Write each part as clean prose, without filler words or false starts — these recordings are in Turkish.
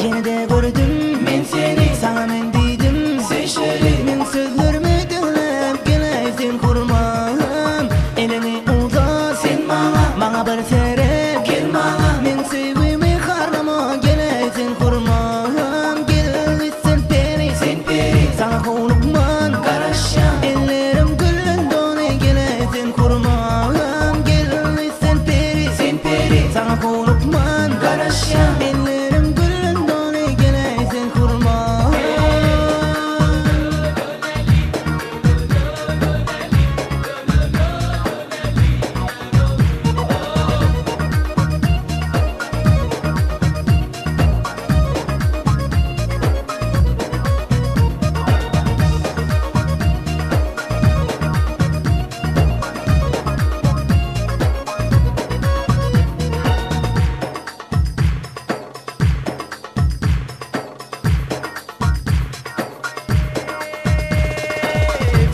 Yine de gördüm men seni, sana men dedim seçeli. Men sözlerimi dinlep geleysin kurmam elini uzat Sen bana bir serep gel bana. Men sevgimi harlama geleysin kurmam gelirsen peri Sen peri, sana unutman karışan. ellerim gülün donu geleysin kurmam gelirsen peri Sen peri, sana unutman karışan. ellerim gülün donu geleysin kurmam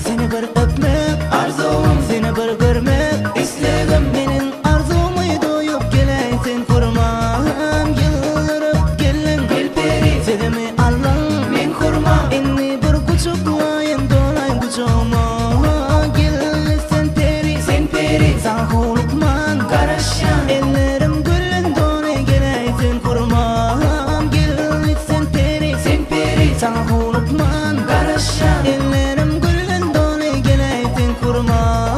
Seni bir öpmek Arzum, seni bir görmek istedim. menin arzumu doyup geleysin kurmam yıllarıp gelin Gel peri, sevimi alın men kurma. inni bir kucaklayın dolay kucağıma gelirsen peri Sen peri, sana unutman karışan. ellerim gülün donu geleysin kurmam gelirsen peri Sen peri, sana unutman karışan. ellerim gülün donu geleysin kurmam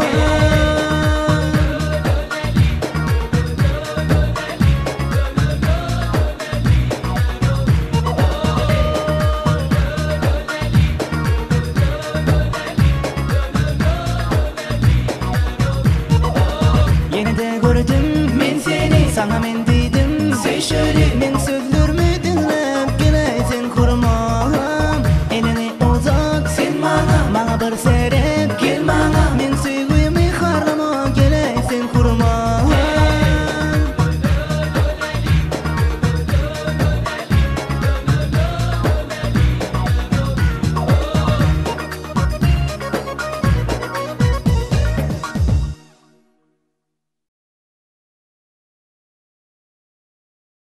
Yine de gördüm Men seni, sana men